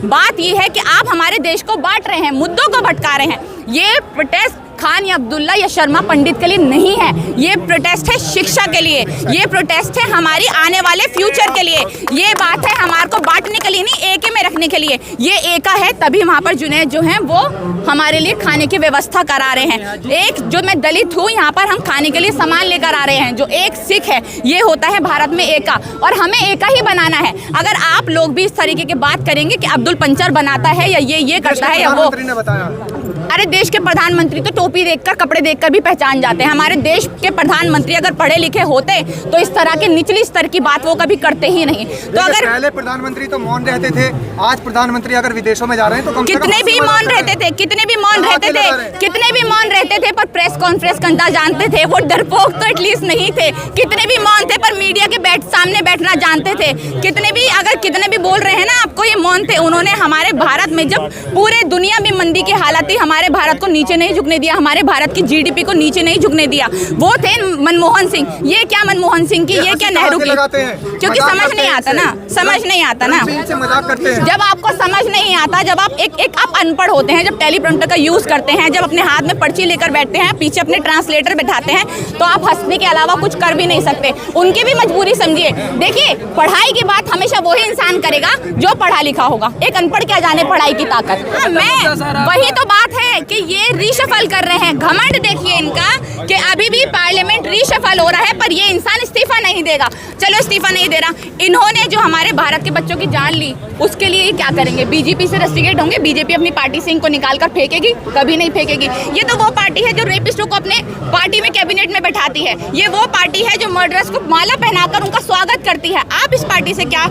बात ये है कि आप हमारे देश को बांट रहे हैं, मुद्दों को भटका रहे हैं। ये प्रोटेस्ट खान या अब्दुल्ला या शर्मा पंडित के लिए नहीं है, ये प्रोटेस्ट है शिक्षा के लिए, ये प्रोटेस्ट है हमारी आने वाले फ्यूचर के लिए। ये बात है हमारे को बांटने के लिए नहीं, एके में रखने के लिए। ये एका है तभी वहाँ पर जुनैद जो हैं वो हमारे लिए खाने की व्यवस्था करा रहे हैं। एक जो मैं दलित हूँ, यहाँ पर हम खाने के लिए सामान लेकर आ रहे हैं। जो एक सिख है, ये होता है भारत में एका, और हमें एका ही बनाना है। अगर आप लोग भी इस तरीके की बात करेंगे कि अब्दुल पंचर बनाता है या ये करता है या वो, अरे देश के प्रधानमंत्री तो टोपी देखकर, कपड़े देखकर भी पहचान जाते हैं। हमारे देश के प्रधानमंत्री अगर पढ़े लिखे होते तो इस तरह के निचली स्तर की बात वो कभी करते ही नहीं। तो अगर पहले प्रधानमंत्री तो मौन रहते थे, आज प्रधानमंत्री अगर विदेशों में जा रहे हैं तो कितने भी मौन रहते थे, कितने भी मौन रहते थे, पर प्रेस कॉन्फ्रेंस करना जानते थे। वो डरपोक तो एटलीस्ट नहीं थे। कितने भी मौन थे पर मीडिया के सामने बैठना जानते थे। कितने भी बोल रहे हैं ना, आपको ये मौन थे। उन्होंने हमारे भारत में जब पूरे दुनिया में मंदी की हालत थी, हमारे भारत को नीचे नहीं झुकने दिया, हमारे भारत की जीडीपी को नीचे नहीं झुकने दिया। वो थे मनमोहन सिंह। ये क्या मनमोहन सिंह की, ये क्या नेहरू की, क्योंकि समझ नहीं आता ना, समझ नहीं आता ना। जब आपको समझ नहीं आता, जब आप एक आप अनपढ़ होते हैं, जब टेलीप्रॉम्प्टर का यूज करते हैं, जब अपने हाथ में पर्ची लेकर बैठते हैं, पीछे अपने ट्रांसलेटर बैठाते हैं, तो आप हंसने के अलावा कुछ कर भी नहीं सकते। उनकी भी मजबूरी समझिए। देखिए, पढ़ाई की बात हमेशा वही इंसान करेगा जो पढ़ा लिखा होगा। एक अनपढ़ क्या जाने पढ़ाई की ताकत। मैं वही तो बात है कि ये रीशफल कर रहे हैं। घमंड देखिए इनका कि अभी भी पार्लियामेंट रीशफल हो रहा है, पर ये इंसान इस्तीफा नहीं देगा। चलो इस्तीफा नहीं दे रहा, इन्होंने जो हमारे भारत के बच्चों की जान ली, उसके लिए क्या करेंगे? बीजेपी से रस्टिकेट होंगे? बीजेपी अपनी पार्टी से इनको निकाल कर फेंकेगी? कभी नहीं फेंकेगी। ये तो वो पार्टी है जो रेपिस्टों को अपने पार्टी में कैबिनेट में बैठाती है। ये वो पार्टी है जो मर्डरर्स को माला पहनाकर उनका स्वागत करती है। आप इस पार्टी से क्या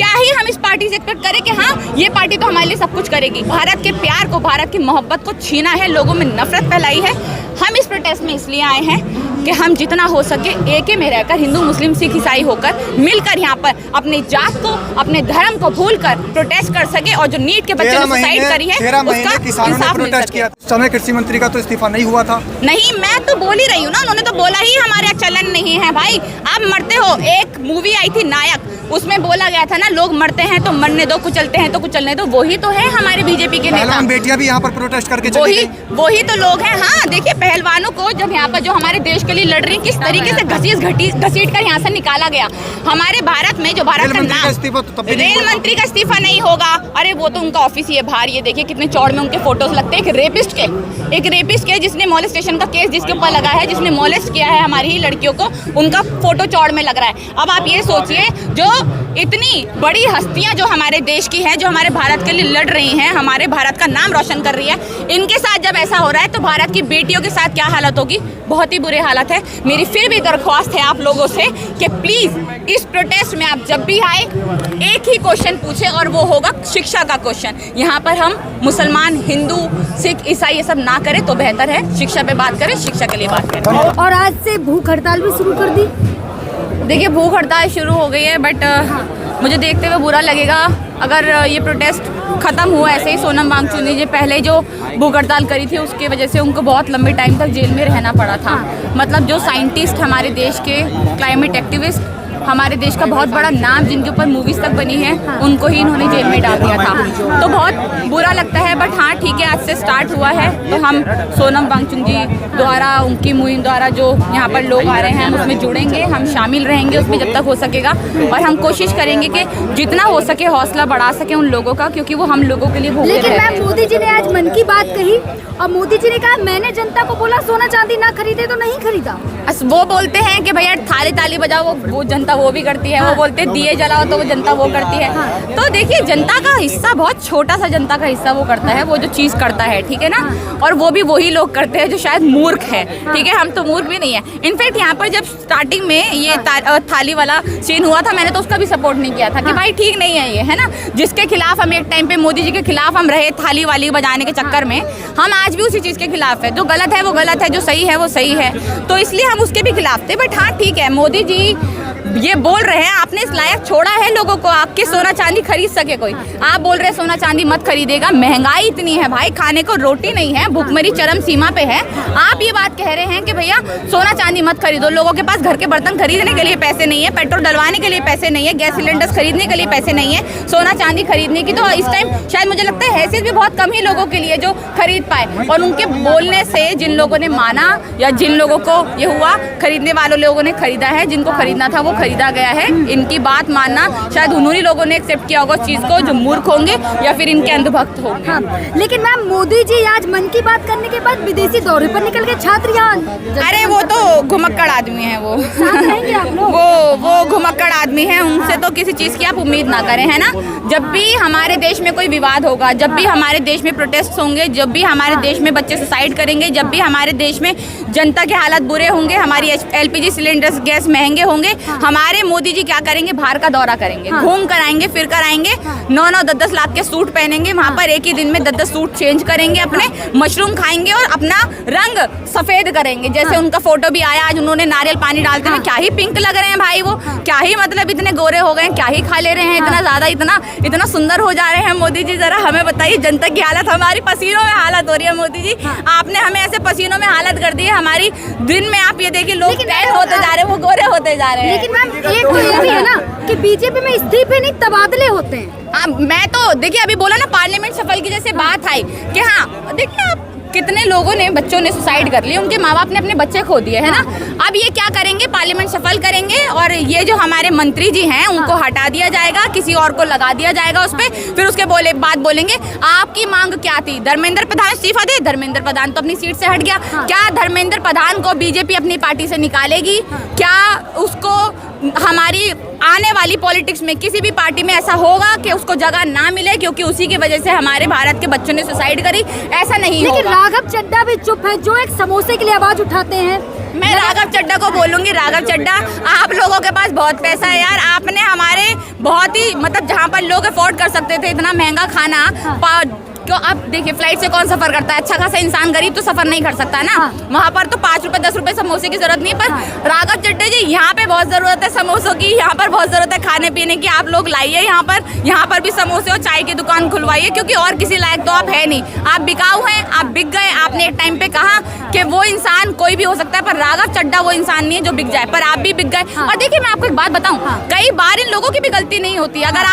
ही हम इस पार्टी से एक्सपेक्ट करें कि हाँ, ये पार्टी तो हमारे लिए सब कुछ करेगी। भारत के प्यार को, भारत की मोहब्बत को छीना है, लोगों में नफरत फैलाई है। हम इस प्रोटेस्ट में इसलिए आए हैं कि हम जितना हो सके एके में रहकर, हिंदू मुस्लिम सिख ईसाई होकर मिलकर यहाँ पर अपनी जात को, अपने धर्म को भूलकर प्रोटेस्ट कर सके, और जो नीट के बच्चों ने सुसाइड करी है उसका इंसाफ मिल सके। समय कृषि मंत्री का तो इस्तीफा नहीं हुआ था। नहीं, मैं तो बोल ही रही हूँ ना, उन्होंने तो बोला ही हमारे चलन नहीं है। भाई आप मरते हो। एक मूवी आई थी नायक, उसमें बोला गया था ना, लोग मरते हैं तो मरने दो, कुचलते हैं तो कुचलने दो। वही तो है हमारे बीजेपी के नेता। बेटियां भी यहाँ पर प्रोटेस्ट करके वही तो लोग हैं। हाँ, देखिए, पहलवानों को जब यहाँ पर जो हमारे देश के लिए लड़ रही, किस तरीके से घसीट कर यहाँ से निकाला गया। हमारे भारत में जो भारत का नाम, रेल मंत्री का इस्तीफा नहीं होगा। अरे वो तो उनका ऑफिस ही है बाहर। ये देखिए कितने चौड़ में उनके फोटोज लगते हैं। एक रेपिस्ट के जिसने मोलेस्टेशन का केस जिसके ऊपर लगा है, जिसने मोलेस्ट किया है हमारी ही लड़कियों को, उनका फोटो चौड़ में लग रहा है। अब आप ये सोचिए, जो इतनी बड़ी हस्तियां जो हमारे देश की हैं, जो हमारे भारत के लिए लड़ रही हैं, हमारे भारत का नाम रोशन कर रही है, इनके साथ जब ऐसा हो रहा है तो भारत की बेटियों के साथ क्या हालत होगी? बहुत ही बुरे हालत है। मेरी फिर भी दरख्वास्त है आप लोगों से कि प्लीज इस प्रोटेस्ट में आप जब भी आए, एक ही क्वेश्चन पूछे, और वो होगा शिक्षा का क्वेश्चन। यहाँ पर हम मुसलमान, हिंदू, सिख, ईसाई ये सब ना करें तो बेहतर है। शिक्षा पे बात करें, शिक्षा के लिए बात करें। और आज से भूख हड़ताल भी शुरू कर दी। देखिए, भूख हड़ताल शुरू हो गई है, बट मुझे देखते हुए बुरा लगेगा अगर ये प्रोटेस्ट ख़त्म हुआ ऐसे ही। सोनम वांगचुक ने पहले जो भूख हड़ताल करी थी, उसके वजह से उनको बहुत लंबे टाइम तक जेल में रहना पड़ा था। मतलब जो साइंटिस्ट हमारे देश के, क्लाइमेट एक्टिविस्ट, हमारे देश का बहुत बड़ा नाम, जिनके ऊपर मूवीज़ तक बनी है, उनको ही इन्होंने जेल में डाल दिया था। तो बहुत बुरा लगता है, बट हाँ ठीक है, आज से स्टार्ट हुआ है। तो हम सोनम वांगचुक जी द्वारा, उनकी मुहिम द्वारा जो यहाँ पर लोग आ रहे हैं, हम उसमें जुड़ेंगे, हम शामिल रहेंगे उसमें जब तक हो सकेगा। और हम कोशिश करेंगे कि जितना हो सके हौसला बढ़ा सके उन लोगों का, क्योंकि वो हम लोगों के लिए भूखे हैं। लेकिन मैम, मोदी जी ने आज मन की बात कही और मोदी जी ने कहा, मैंने जनता को बोला सोना चांदी ना खरीदे तो नहीं खरीदा। वो बोलते हैं कि भैया ताली बजाओ, वो जनता वो भी करती है। वो बोलते हैं दिए जलाओ, तो वो जनता वो करती है। तो देखिए, जनता का हिस्सा, बहुत छोटा सा जनता का हिस्सा वो करता है, वो जो चीज़ करता है, ठीक है ना। और वो भी वही लोग करते हैं जो शायद मूर्ख है, ठीक है। हम तो मूर्ख भी नहीं है। इनफैक्ट यहाँ पर जब स्टार्टिंग में ये थाली वाला सीन हुआ था, मैंने तो उसका भी सपोर्ट नहीं किया था कि भाई ठीक नहीं है ये, है ना। जिसके खिलाफ हम एक टाइम पे, मोदी जी के खिलाफ हम रहे थाली वाली बजाने के चक्कर में, हम आज भी उसी चीज़ के खिलाफ है। जो गलत है वो गलत है, जो सही है वो सही है, तो इसलिए हम उसके भी खिलाफ थे। बट हाँ ठीक है, मोदी जी ये बोल रहे हैं आपने इस लायक छोड़ा है लोगों को आपके सोना चांदी खरीद सके कोई। आप बोल रहे हैं सोना चांदी मत खरीदेगा, महंगाई इतनी है भाई, खाने को रोटी नहीं है, भूखमरी चरम सीमा पे है। आप ये बात कह रहे हैं कि भैया सोना चांदी मत खरीदो, लोगों के पास घर के बर्तन खरीदने के लिए पैसे नहीं है, पेट्रोल डलवाने के लिए पैसे नहीं है, गैस सिलेंडर्स खरीदने के लिए पैसे नहीं है, सोना चांदी खरीदने की तो इस टाइम शायद मुझे लगता है हैसियत भी बहुत कम ही लोगों के लिए जो खरीद पाए। और उनके बोलने से जिन लोगों ने माना या जिन लोगों को ये हुआ, खरीदने वालों लोगों ने खरीदा है, जिनको खरीदना था वो खरीदा गया है। इनकी बात मानना शायद उन्हीं लोगों ने एक्सेप्ट किया होगा उस चीज को जो मूर्ख होंगे या फिर इनके अंधभक्त होंगे। हाँ, लेकिन मैम मोदी जी आज मन की बात करने के बाद विदेशी दौरे पर निकल गए छात्र यहाँ। अरे वो तो घुमक्कड़ आदमी है, वो आप लोग? वो घुमक्कड़ आदमी है, उनसे तो किसी चीज की आप उम्मीद ना करें, है ना। जब भी हमारे देश में कोई विवाद होगा, जब भी हमारे देश में प्रोटेस्ट होंगे, जब भी हमारे देश में बच्चे सुसाइड करेंगे, जब भी हमारे देश में जनता के हालात बुरे होंगे, हमारी LPG सिलेंडर्स गैस महंगे होंगे, हमारे मोदी जी क्या करेंगे, बाहर का दौरा करेंगे, घूम कर आएंगे, फिर कर आएंगे, 9-9 10-10 लाख के सूट पहनेंगे, वहाँ पर एक ही दिन में 10-10 सूट चेंज करेंगे, अपने मशरूम खाएंगे और अपना रंग सफेद करेंगे। जैसे उनका फोटो भी आया आज, उन्होंने नारियल पानी डालते हुए, क्या ही पिंक लग रहे हैं भाई वो, क्या ही मतलब इतने गोरे हो गए हैं, क्या ही खा ले रहे हैं, इतना ज्यादा इतना सुंदर हो जा रहे हैं मोदी जी। जरा हमें बताइए, जनता की हालत, हमारी पसीनों में हालत हो रही है मोदी जी। आपने हमें ऐसे पसीनों में हालत कर दी है हमारी, दिन में आप ये देखिए लोग टैन होते जा रहे हैं, वो गोरे होते जा रहे हैं। लेकिन मैम एक तो ये भी है ना कि बीजेपी में इस्तीफे नहीं तबादले होते हैं। मैं तो देखिए अभी बोला ना पार्लियामेंट सफल की जैसे बात आई कि हाँ देखिए आप कितने लोगों ने, बच्चों ने सुसाइड कर लिया, उनके माँ बाप ने अपने बच्चे खो दिए, है ना। अब ये क्या करेंगे, पार्लियामेंट सफल करेंगे और ये जो हमारे मंत्री जी हैं उनको हटा दिया जाएगा, किसी और को लगा दिया जाएगा उस पर, फिर उसके बात बोलेंगे आपकी मांग क्या थी, धर्मेंद्र प्रधान इस्तीफा दे। धर्मेंद्र प्रधान तो अपनी सीट से हट गया, क्या धर्मेंद्र प्रधान को बीजेपी अपनी पार्टी से निकालेगी? क्या उसको हमारी आने वाली पॉलिटिक्स में किसी भी पार्टी में ऐसा होगा कि उसको जगह ना मिले क्योंकि उसी की वजह से हमारे भारत के बच्चों ने सुसाइड करी? ऐसा नहीं होगा। लेकिन राघव चड्ढा भी चुप है, जो एक समोसे के लिए आवाज उठाते हैं। मैं राघव चड्ढा को बोलूंगी, राघव चड्ढा आप लोगों के पास बहुत पैसा है यार, आपने हमारे बहुत ही मतलब जहाँ पर लोग अफोर्ड कर सकते थे इतना महंगा खाना, क्यों आप देखिए फ्लाइट से कौन सफर करता है, अच्छा खासा इंसान गरीब तो सफर नहीं कर सकता ना। वहाँ पर तो 5 रुपए 10 रुपए समोसे की जरूरत नहीं, पर राघव चड्ढा जी यहाँ पे बहुत जरूरत है समोसों की, यहाँ पर बहुत जरूरत है खाने पीने की। आप लोग लाइए यहाँ पर भी समोसे और चाय की दुकान खुलवाइए, क्योंकि और किसी लायक तो आप है नहीं, आप बिकाऊ हैं, आप बिक गए। आपने एक टाइम पे कहा कि वो इंसान कोई भी हो सकता है, पर राघव चड्ढा वो इंसान नहीं है जो बिक जाए, पर आप भी बिक गए। और देखिए मैं आपको एक बात बताऊं, कई बार इन लोगों की भी गलती नहीं होती। अगर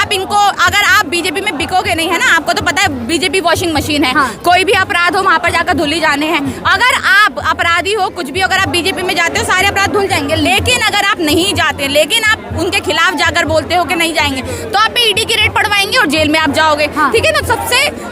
आप बीजेपी में बिकोगे नहीं, है ना, आपको तो पता है बीजेपी वॉशिंग मशीन है, कोई भी अपराध हो वहाँ पर जाकर धुल ही जाने हैं। अगर आप अपराधी हो कुछ भी, अगर आप बीजेपी में जाते हो सारे अपराध धुल जाएंगे। लेकिन अगर आप नहीं जाते, लेकिन आप उनके खिलाफ जाकर बोलते हो कि नहीं जाएंगे, तो आप पे ईडी की रेड पड़वाएंगे और जेल में आप जाओगे। ठीक है ना,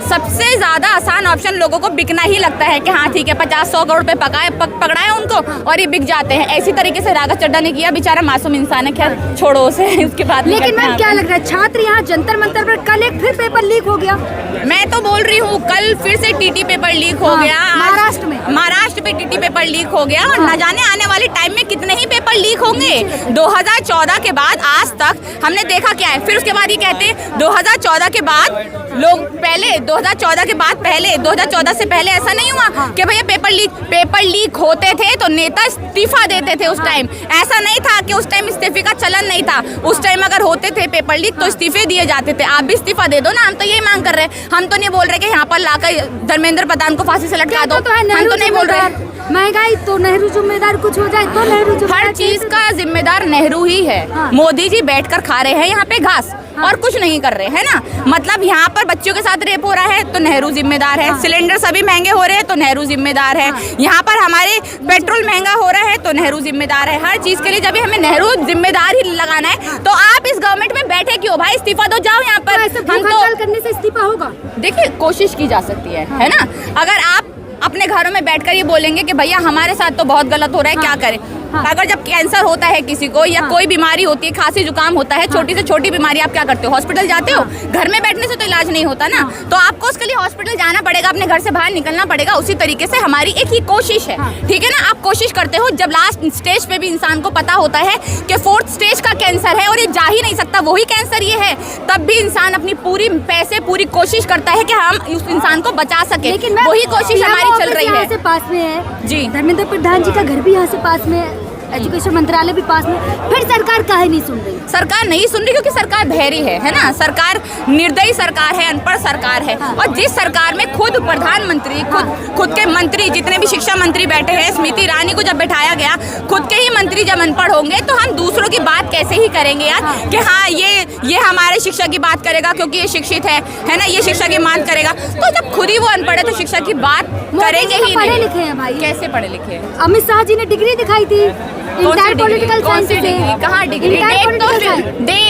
सबसे ज्यादा आसान ऑप्शन लोगों को बिकना ही लगता है कि हाँ ठीक है 50-100 करोड़ रुपए पकड़ाए उनको और ये बिक जाते हैं। ऐसी तरीके से राघव चड्ढा ने किया, बेचारा मासूम इंसान है, खैर छोड़ो उसे, इसके बाद। लेकिन मैम क्या लग रहा है, छात्र यहाँ जंतर मंतर पर कल एक फिर पेपर लीक हो गया। मैं तो बोल रही हूँ कल फिर से टीटी पेपर लीक हो गया, महाराष्ट्र में टीटी पेपर लीक हो गया। और न जाने आने वाले टाइम में कितने ही पेपर लीक होंगे। 2014 के बाद आज तक हमने देखा क्या है। फिर उसके बाद ये कहते हैं 2014 के बाद लोग पहले 2014 के बाद पहले 2014 से पहले ऐसा नहीं हुआ कि भैया पेपर लीक होते थे तो नेता इस्तीफा देते थे। उस टाइम ऐसा नहीं था कि उस टाइम इस्तीफे का चलन नहीं था। उस टाइम अगर होते थे पेपर लीक तो इस्तीफे दिए जाते थे। आप भी इस्तीफा दे दो ना, हम तो यही मांग कर रहे हैं। हम तो नहीं बोल रहे कि यहाँ पर लाकर धर्मेंद्र प्रधान को फांसी से लटका दो, हम तो नहीं बोल रहे। महंगाई तो नेहरू जिम्मेदार, कुछ हो जाए तो नेहरू जिम्मेदार, हर चीज का जिम्मेदार नेहरू ही है। मोदी जी बैठकर खा रहे हैं यहाँ पे घास और कुछ नहीं कर रहे हैं ना। मतलब यहाँ पर बच्चों के साथ रेप हो रहा है तो नेहरू जिम्मेदार है। सिलेंडर सभी महंगे हो रहे हैं तो नेहरू जिम्मेदार है। यहाँ पर हमारे पेट्रोल महंगा हो रहा है तो नेहरू जिम्मेदार है। हर चीज के लिए जब हमें नेहरू जिम्मेदार ही लगाना है तो आप इस गवर्नमेंट में बैठे क्यों भाई? इस्तीफा दो, जाओ यहाँ पर। हम तो करने से इस्तीफा होगा? देखिए कोशिश की जा सकती है ना। अगर आप अपने घरों में बैठकर ये बोलेंगे कि भैया हमारे साथ तो बहुत गलत हो रहा है, क्या करें? अगर जब कैंसर होता है किसी को या कोई बीमारी होती है, खांसी जुकाम होता है, छोटी से छोटी बीमारी, आप क्या करते हो? हॉस्पिटल जाते हो। घर में बैठने से तो इलाज नहीं होता ना, तो आपको उसके लिए हॉस्पिटल जाना पड़ेगा, अपने घर से बाहर निकलना पड़ेगा। उसी तरीके से हमारी एक ही कोशिश है, ठीक है ना। आप कोशिश करते हो, जब लास्ट स्टेज पे भी इंसान को पता होता है कि 4th स्टेज का कैंसर है और ये जा ही नहीं सकता, वही कैंसर ये है, तब भी इंसान अपनी पूरी कोशिश करता है कि हम उस इंसान को बचा सके। वही कोशिश हमारी चल रही है। पास में है जी, धर्मेंद्र प्रधान जी का घर भी यहाँ से पास में है। एजुकेशन मंत्रालय भी पास में, फिर सरकार काहे नहीं सुन रही? सरकार नहीं सुन रही क्योंकि सरकार बहरी है ना। सरकार निर्दयी सरकार है, अनपढ़ सरकार है। और जिस सरकार में खुद प्रधानमंत्री, खुद के मंत्री, जितने भी शिक्षा मंत्री बैठे हैं, स्मृति ईरानी को जब बैठाया गया, खुद के ही मंत्री जब अनपढ़ होंगे तो हम दूसरों की बात कैसे ही करेंगे यार, कि हाँ ये हमारे शिक्षा की बात करेगा क्योंकि ये शिक्षित है ना, ये शिक्षा की मांग करेगा। तो जब खुद ही वो अनपढ़ है तो शिक्षा की बात करेंगे ही नहीं। पढ़े लिखे हैं भाई। कैसे पढ़े लिखे हैं? अमित शाह जी ने डिग्री दिखाई थी इंटर पॉलिटिकल साइंस से। कहाँ डिग्री?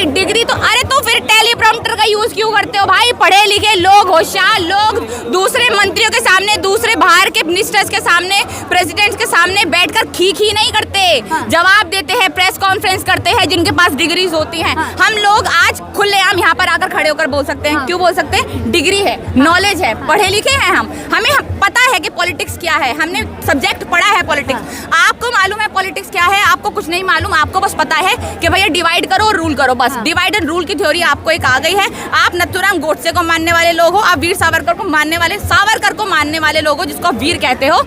डिग्री तो अरे तो फिर टेलीप्रॉम्प्टर का यूज क्यों करते हो भाई? पढ़े लिखे लोग, होशियार लोग दूसरे मंत्रियों के सामने, दूसरे बाहर के मिनिस्टर्स के सामने, प्रेसिडेंट्स के सामने बैठकर खी नहीं करते, जवाब देते हैं, प्रेस कॉन्फ्रेंस करते हैं जिनके पास डिग्रीज होती हैं। हम लोग आज खुलेआम यहाँ पर आकर खड़े होकर बोल सकते हैं। क्यों बोल सकते हैं? डिग्री है, नॉलेज है, पढ़े लिखे हैं हम, हमें पता है कि पॉलिटिक्स क्या है, हमने सब्जेक्ट पढ़ा है पॉलिटिक्स। आपको मालूम है पॉलिटिक्स क्या है? आपको कुछ नहीं मालूम, आपको बस पता है कि भैया डिवाइड करो और रूल करो, बस डिवाइड एंड रूल की थ्योरी आपको एक आ गई है। आप नथुराम गोडसे को मानने वाले लोग हो, आप वीर सावरकर को मानने वाले लोग हो, जिसको वीर कहते हो,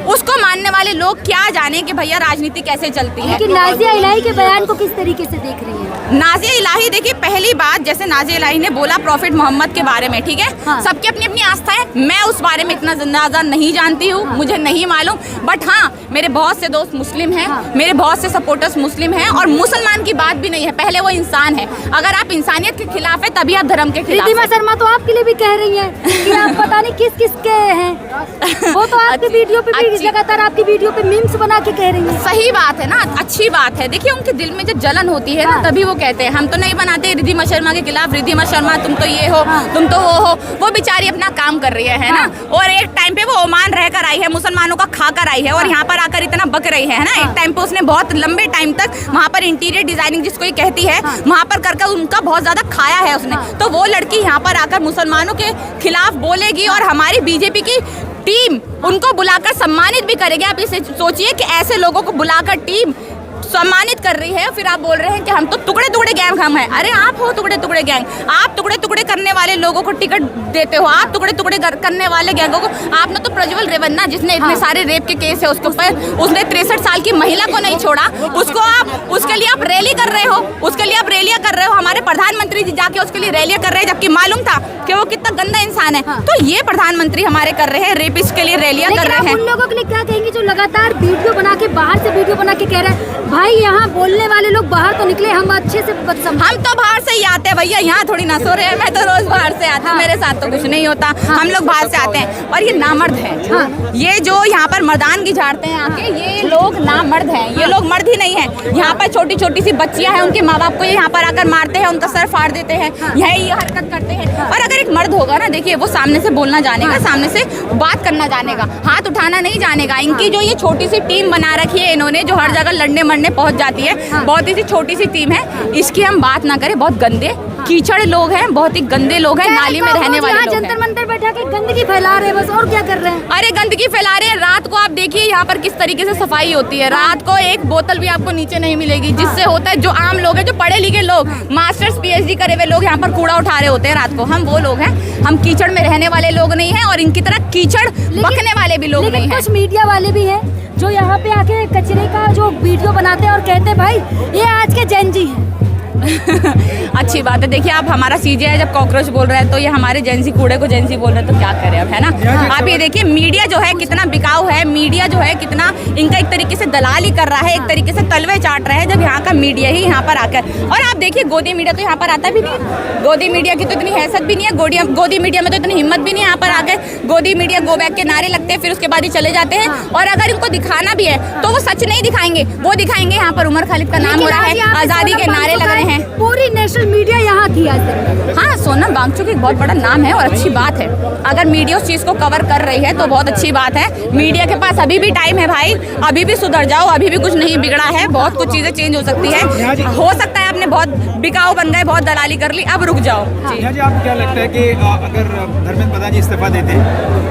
उसको मानने वाले लोग क्या जाने कि भैया राजनीति कैसे चलती है। लेकिन नाजिया इलाही के बयान को किस तरीके से देख रही है? नाजिया इलाही देखिए, पहली बात जैसे नाजिया इलाही ने बोला प्रॉफिट मोहम्मद के बारे में, ठीक है, सबकी अपनी अपनी आस्था है, मैं उस बारे में इतना ज्यादा नहीं जानती हूँ, मुझे नहीं मालूम। बट हाँ, मेरे बहुत से दोस्त मुस्लिम हैं, मेरे बहुत से सपोर्टर्स मुस्लिम हैं, और मुसलमान की बात भी नहीं है, पहले वो इंसान है। अगर आप इंसानियत के खिलाफ है तभी आप धर्म के खिलाफ। रिद्धिमा शर्मा तो आपके लिए भी कह रही है कि आप पता नहीं किस के हैं, वो तो आपके वीडियो पे भी लगातार आपकी वीडियो पे मीम्स बना के कह रही है। सही बात है ना, अच्छी बात है। देखिए उनके दिल में जब जलन होती है ना, तभी वो कहते हैं। हम तो नहीं बनाते रिद्धिमा शर्मा के खिलाफ, रिद्धिमा शर्मा तुम तो ये हो, तुम तो वो हो। वो बेचारी अपना काम कर रही है ना, और एक टाइम पे वो ओमान रहकर आई है, मुसलमानों का खाकर आई है, और यहाँ पर आकर इतना बक रही है ना। एक टाइम पे उसने बहुत लंबे टाइम तक वहाँ पर इंटीरियर डिजाइनिंग जिसको ये कहती है, वहाँ पर करके उनका बहुत ज्यादा खाया है उसने। तो वो लड़की यहाँ पर आकर मुसलमानों के खिलाफ बोलेगी, और हमारी बीजेपी की टीम उनको बुलाकर सम्मानित भी करेगी। आप इसे सोचिए कि ऐसे लोगों को बुलाकर टीम सम्मानित कर रही है, फिर आप बोल रहे हैं कि हम तो टुकड़े टुकड़े गैंग हम हैं। अरे आप हो टुकड़े टुकड़े गैंग, आप टुकड़े टुकड़े करने वाले लोगों को टिकट देते हो, आप टुकड़े टुकड़े करने वाले गैंगों को। आपने तो प्रज्वल रेवन्ना जिसने इतने सारे रेप के केस है उसके ऊपर, उसने 63 साल की महिला को नहीं छोड़ा, उसको आप उसके लिए आप रैली कर रहे हो, उसके लिए आप रैलियां कर रहे हो। हमारे प्रधानमंत्री जी जाके उसके लिए रैलियां कर रहे हैं, जबकि मालूम था कि वो कितना गंदा इंसान है। तो ये प्रधानमंत्री हमारे कर रहे हैं, रेपिस्ट के लिए रैलियां कर रहे हैं। उन लोगों के लिए क्या कहेंगे जो लगातार वीडियो बना के, बाहर से वीडियो बना के कह रहे हैं भाई यहाँ बोलने वाले लोग बाहर तो निकले, हम अच्छे से हम तो बाहर से ही आते हैं भैया, यहाँ थोड़ी ना सो रहे हैं। मैं तो रोज बाहर से आती हूँ, मेरे साथ तो कुछ नहीं होता। हम लोग बाहर से आते हैं, और ये नामर्द है। ये जो यहाँ पर मर्दानगी झाड़ते हैं आके, ये लोग नामर्द हैं। ये लोग मर्द ही नहीं है। यहाँ पर छोटी छोटी सी बच्चियां हैं, उनके माँ बाप को यहाँ पर आकर मारते हैं, उनका सर फाड़ देते हैं, यही हरकत करते हैं। और अगर एक मर्द होगा ना, देखिए वो सामने से बोलना जानेगा, सामने से बात करना जानेगा, हाथ उठाना नहीं जानेगा। इनकी जो ये छोटी सी टीम बना रखी है इन्होंने, जो हर जगह लड़ने मरने पहुंच जाती है, बहुत ही छोटी सी टीम है, इसकी हम बात ना करें। बहुत गंदे कीचड़ लोग हैं, बहुत ही गंदे लोग हैं, नाली में रहने वाले लोग हैं। जंतर मंतर बैठा के गंदगी फैला रहे हैं बस, और क्या कर रहे हैं? अरे गंदगी फैला रहे हैं। रात को आप देखिए यहाँ पर किस तरीके से सफाई होती है। रात को एक बोतल भी आपको नीचे नहीं मिलेगी, जिससे होता है जो आम लोग हैं, जो पढ़े लिखे लोग, मास्टर्स PhD करे हुए लोग यहाँ पर कूड़ा उठा रहे होते हैं रात को। हम वो लोग हैं, हम कीचड़ में रहने वाले लोग नहीं हैं, और इनकी तरह कीचड़ बकने वाले भी लोग नहीं हैं। कुछ मीडिया वाले भी हैं जो यहाँ पे आके कचरे का जो वीडियो बनाते हैं और कहते हैं भाई ये आज के जेन जी हैं। अच्छी बात है। देखिए आप, हमारा CJ जब कॉकरोच बोल रहा है तो ये हमारे जेंजी कूड़े को जेंजी बोल रहे हैं, तो क्या करें अब, है ना। आप ये देखिए मीडिया जो है कितना बिकाऊ है, मीडिया जो है कितना इनका एक तरीके से दलाली कर रहा है, एक तरीके से तलवे चाट रहा है, जब यहाँ का मीडिया ही यहाँ पर आकर। और आप देखिए गोदी मीडिया तो यहाँ पर आता भी नहीं, गोदी मीडिया की तो इतनी हैसियत भी नहीं है, गोदी मीडिया में तो इतनी हिम्मत भी नहीं है यहाँ पर आकर गोदी मीडिया गो बैक के नारे लगते हैं, फिर उसके बाद ही चले जाते हैं। और अगर इनको दिखाना भी है तो वो सच नहीं दिखाएंगे, वो दिखाएंगे यहाँ पर उमर खालिद का नाम हो रहा है, आज़ादी के नारे लग रहे हैं। पूरी नेशनल मीडिया यहाँ थी आज तक। हाँ, सोनम वांगचुक एक बहुत बड़ा नाम है और अच्छी बात है। अगर मीडिया उस चीज़ को कवर कर रही है तो बहुत अच्छी बात है। मीडिया के पास अभी भी टाइम है भाई, अभी भी सुधर जाओ, अभी भी कुछ नहीं बिगड़ा है, बहुत कुछ चीज़ें चेंज हो सकती है। हो सकता है आपने बहुत बिकाऊ बन गए, बहुत दलाली कर ली, अब रुक जाओ। नेहा जी, आपको क्या लगता है कि अगर धर्मेंद्र प्रधान जी इस्तीफा देते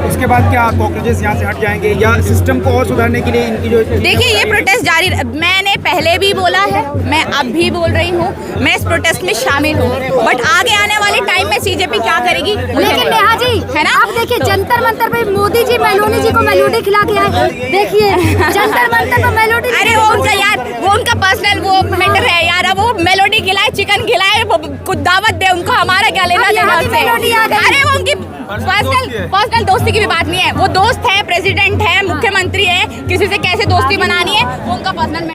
उसके बाद क्या कॉकरोचेस यहाँ से हट जाएंगे या सिस्टम को और सुधारने के लिए इनकी जो देखिए ये प्रोटेस्ट जारी, मैंने पहले भी बोला है, मैं अब भी बोल रही हूँ, मैं इस प्रोटेस्ट में शामिल हूँ, बट आगे आने वाले टाइम में सीजेपी क्या करेगी लेकिन नेहा जी है ना। आप देखिए जंतर मंतर पे मोदी जी मेलोनी जी को मेलोडी खिला के आए, देखिए जंतर मंतर पे मेलोडी। अरे वो उनका यार, वो उनका पर्सनल वो मैटर है यार, अब वो मेलोडी खिलाए, चिकन खिलाए, कुछ दावत दे, उनको हमारा क्या लेना देना उससे। अरे वो उनकी पर्सनल दोस्ती की भी बात नहीं है, वो दोस्त है, प्रेसिडेंट है, मुख्यमंत्री है, किसी से कैसे दोस्ती बनानी है वो उनका पर्सनल